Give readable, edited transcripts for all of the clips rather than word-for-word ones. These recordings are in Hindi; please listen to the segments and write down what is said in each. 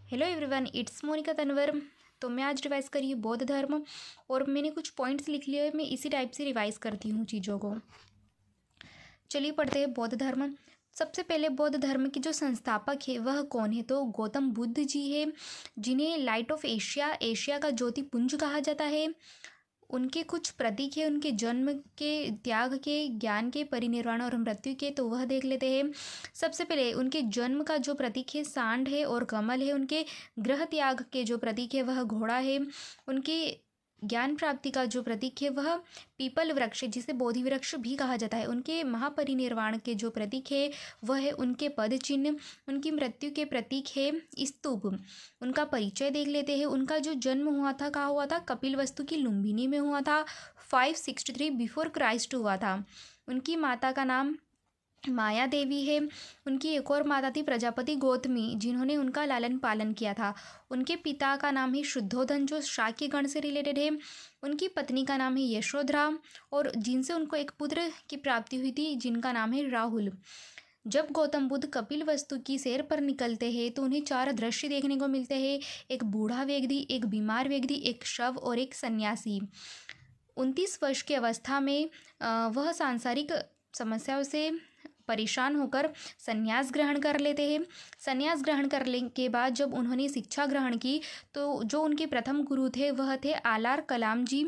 Hello everyone, it's Monika Tanwar. तो मैं आज रिवाइज़ करी हूँ बौद्ध धर्म और मैंने कुछ पॉइंट्स लिख लिए। मैं इसी टाइप से रिवाइज़ करती हूँ चीज़ों को। चलिए पढ़ते हैं बौद्ध धर्म। सबसे पहले बौद्ध धर्म के जो संस्थापक है वह कौन है? तो गौतम बुद्ध जी है, जिन्हें लाइट ऑफ एशिया, एशिया का ज्योति पुंज कहा जाता है। उनके कुछ प्रतीक है उनके जन्म के, त्याग के, ज्ञान के, परिनिर्वाण और मृत्यु के, तो वह देख लेते हैं। सबसे पहले उनके जन्म का जो प्रतीक है सांड है और कमल है। उनके गृह त्याग के जो प्रतीक है वह घोड़ा है। उनके ज्ञान प्राप्ति का जो प्रतीक है वह पीपल वृक्ष है, जिसे बोधि वृक्ष भी कहा जाता है। उनके महापरिनिर्वाण के जो प्रतीक है वह है उनके पद चिन्ह। उनकी मृत्यु के प्रतीक है स्तूप। उनका परिचय देख लेते हैं। उनका जो जन्म हुआ था, कहाँ हुआ था? कपिलवस्तु की लुम्बिनी में हुआ था। 563 बिफोर क्राइस्ट हुआ था। उनकी माता का नाम माया देवी है। उनकी एक और माता थी प्रजापति गौतमी, जिन्होंने उनका लालन पालन किया था। उनके पिता का नाम है शुद्धोधन, जो शाक्य गण से रिलेटेड है। उनकी पत्नी का नाम है यशोधरा, और जिनसे उनको एक पुत्र की प्राप्ति हुई थी, जिनका नाम है राहुल। जब गौतम बुद्ध कपिलवस्तु की सैर पर निकलते हैं तो उन्हें 4 दृश्य देखने को मिलते हैं। एक बूढ़ा व्यक्ति, एक बीमार व्यक्ति, एक शव और एक सन्यासी। 29 वर्ष की अवस्था में वह सांसारिक समस्याओं से परेशान होकर संन्यास ग्रहण कर लेते हैं। संन्यास ग्रहण करने के बाद जब उन्होंने शिक्षा ग्रहण की तो जो उनके प्रथम गुरु थे वह थे आलार कलाम जी,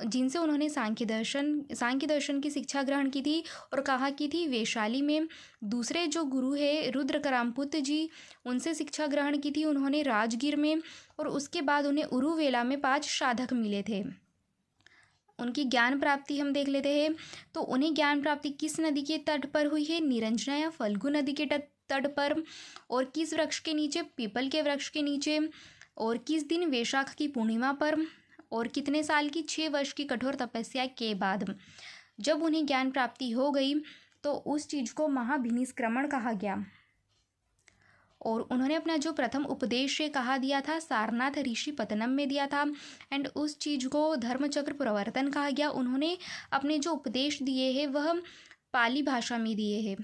जिनसे उन्होंने सांख्य दर्शन की शिक्षा ग्रहण की थी और कहाँ की थी? वैशाली में। दूसरे जो गुरु है रुद्रकरामपुत जी, उनसे शिक्षा ग्रहण की थी उन्होंने राजगीर में। और उसके बाद उन्हें उरुवेला में 5 साधक मिले थे। उनकी ज्ञान प्राप्ति हम देख लेते हैं। तो उन्हें ज्ञान प्राप्ति किस नदी के तट पर हुई है? निरंजना या फल्गु नदी के तट पर। और किस वृक्ष के नीचे? पीपल के वृक्ष के नीचे। और किस दिन? वैशाख की पूर्णिमा पर। और कितने साल की? 6 वर्ष की कठोर तपस्या के बाद। जब उन्हें ज्ञान प्राप्ति हो गई तो उस चीज़ को महाभिनिष्क्रमण कहा गया। और उन्होंने अपना जो प्रथम उपदेश है कहाँ दिया था? सारनाथ ऋषि पतनम में दिया था। एंड उस चीज़ को धर्मचक्र प्रवर्तन कहा गया। उन्होंने अपने जो उपदेश दिए हैं वह पाली भाषा में दिए हैं।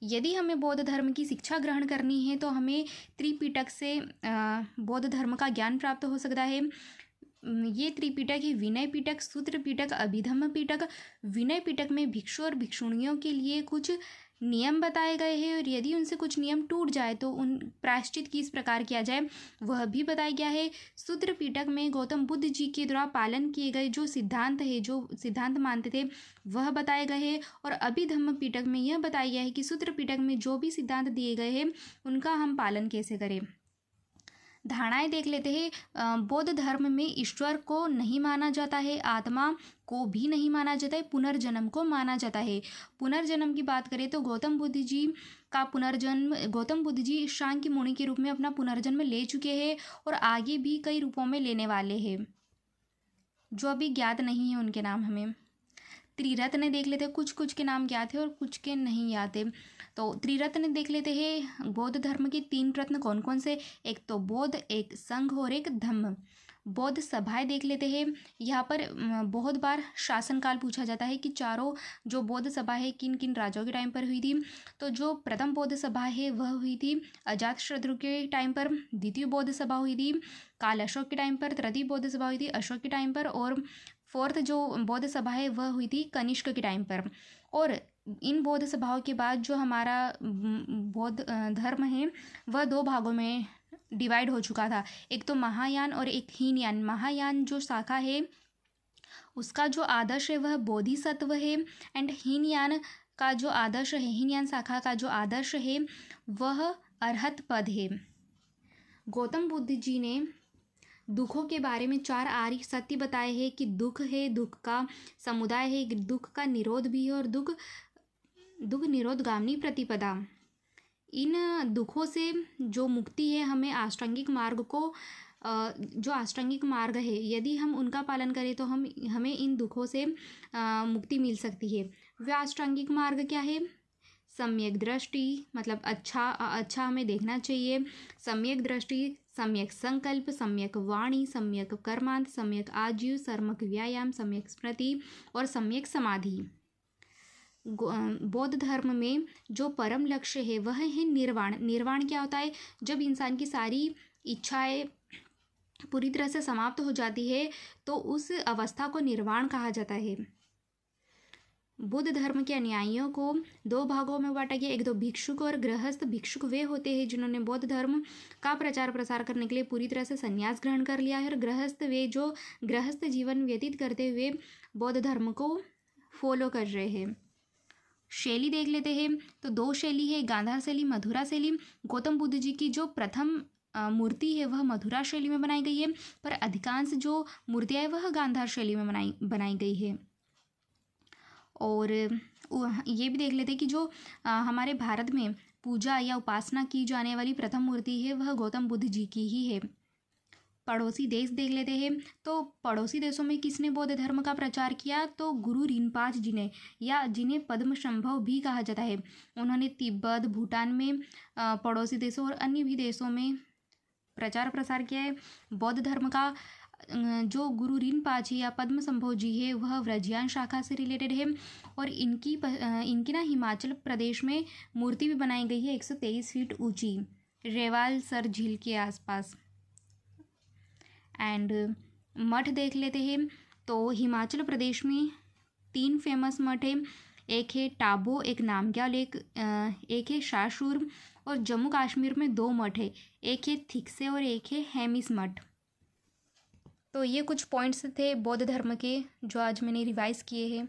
यदि हमें बौद्ध धर्म की शिक्षा ग्रहण करनी है तो हमें त्रिपिटक से बौद्ध धर्म का ज्ञान प्राप्त हो सकता है। ये त्रिपिटक है विनय पिटक, सूत्र पिटक, अभिधम्म पिटक। विनय पिटक में भिक्षु और भिक्षुणियों के लिए कुछ नियम बताए गए हैं, और यदि उनसे कुछ नियम टूट जाए तो उन प्रायश्चित किस प्रकार किया जाए वह भी बताया गया है। सूत्र पिटक में गौतम बुद्ध जी के द्वारा पालन किए गए जो सिद्धांत है, जो सिद्धांत मानते थे, वह बताए गए हैं। और अभिधम्म पिटक में यह बताया गया है कि सूत्र पिटक में जो भी सिद्धांत दिए गए हैं उनका हम पालन कैसे करें। धारणाएं देख लेते हैं। बौद्ध धर्म में ईश्वर को नहीं माना जाता है, आत्मा को भी नहीं माना जाता है, पुनर्जन्म को माना जाता है। पुनर्जन्म की बात करें तो गौतम बुद्ध जी शाक्य मुनि के रूप में अपना पुनर्जन्म ले चुके हैं और आगे भी कई रूपों में लेने वाले हैं, जो अभी ज्ञात नहीं है उनके नाम हमें। त्रिरत्न देख लेते हैं। कुछ के नाम ज्ञात है और कुछ के नहीं याद है। तो त्रिरत्न देख लेते हैं। बौद्ध धर्म के 3 रत्न कौन कौन से? एक तो बौद्ध, एक संघ और एक धम्म। बौद्ध सभाएं देख लेते हैं। यहाँ पर बहुत बार शासनकाल पूछा जाता है कि चारों जो बौद्ध सभा है किन किन राजाओं के टाइम पर हुई थी। तो जो प्रथम बौद्ध सभा है वह हुई थी अजातशत्रु के टाइम पर। द्वितीय बौद्ध सभा हुई थी काल अशोक के टाइम पर। तृतीय बौद्ध सभा हुई थी अशोक के टाइम पर। और 4th जो बौद्ध सभा है वह हुई थी कनिष्क के टाइम पर। और इन बौद्ध सभाओं के बाद जो हमारा बौद्ध धर्म है वह 2 भागों में डिवाइड हो चुका था। एक तो महायान और एक हीनयान। महायान जो शाखा है उसका जो आदर्श है वह बोधिसत्व है। एंड हीनयान का जो आदर्श है, हीनयान शाखा का जो आदर्श है वह अरहत पद है। गौतम बुद्ध जी ने दुखों के बारे में 4 आर्य सत्य बताए हैं कि दुख है, दुख का समुदाय है, दुख का निरोध भी है और दुख निरोधगामिनी प्रतिपदा। इन दुखों से जो मुक्ति है हमें आष्टांगिक मार्ग को जो आष्टांगिक मार्ग है यदि हम उनका पालन करें तो हमें इन दुखों से मुक्ति मिल सकती है। वह आष्टांगिक मार्ग क्या है? सम्यक दृष्टि, मतलब अच्छा हमें देखना चाहिए। सम्यक दृष्टि, सम्यक संकल्प, सम्यक वाणी, सम्यक कर्मांत, सम्यक आजीव, सम्यक व्यायाम, सम्यक स्मृति और सम्यक समाधि। बौद्ध धर्म में जो परम लक्ष्य है वह है निर्वाण। निर्वाण क्या होता है? जब इंसान की सारी इच्छाएं पूरी तरह से समाप्त हो जाती है तो उस अवस्था को निर्वाण कहा जाता है। बुद्ध धर्म के अनुयायियों को दो भागों में बांटा गया, एक तो भिक्षुक और गृहस्थ। भिक्षुक वे होते हैं जिन्होंने बौद्ध धर्म का प्रचार प्रसार करने के लिए पूरी तरह से संन्यास ग्रहण कर लिया है, और गृहस्थ वे जो गृहस्थ जीवन व्यतीत करते हुए बौद्ध धर्म को फॉलो कर रहे हैं। शैली देख लेते हैं तो दो शैली है, गांधार शैली, मथुरा शैली। गौतम बुद्ध जी की जो प्रथम मूर्ति है वह मथुरा शैली में बनाई गई है, पर अधिकांश जो मूर्तियाँ हैं वह गांधार शैली में बनाई गई है। और ये भी देख लेते हैं कि जो हमारे भारत में पूजा या उपासना की जाने वाली प्रथम मूर्ति है वह गौतम बुद्ध जी की ही है। पड़ोसी देश देख लेते हैं तो पड़ोसी देशों में किसने बौद्ध धर्म का प्रचार किया? तो गुरु रिनपाच जी ने, या जिन्हें पद्मसंभव भी कहा जाता है। उन्होंने तिब्बत, भूटान में, पड़ोसी देशों और अन्य भी देशों में प्रचार प्रसार किया है बौद्ध धर्म का। जो गुरु रिनपाची या पद्मसंभव जी है वह व्रजयान शाखा से रिलेटेड है, और इनकी ना हिमाचल प्रदेश में मूर्ति भी बनाई गई है 123 फीट ऊंची, रेवाल सर झील के आसपास। एंड मठ देख लेते हैं तो हिमाचल प्रदेश में 3 फेमस मठ है, एक है टाबो, एक नामग्याल, एक है शाशुर, और जम्मू कश्मीर में 2 मठ है, एक है थिकसे और एक है हेमिस मठ। तो ये कुछ पॉइंट्स थे बौद्ध धर्म के जो आज मैंने रिवाइज़ किए हैं।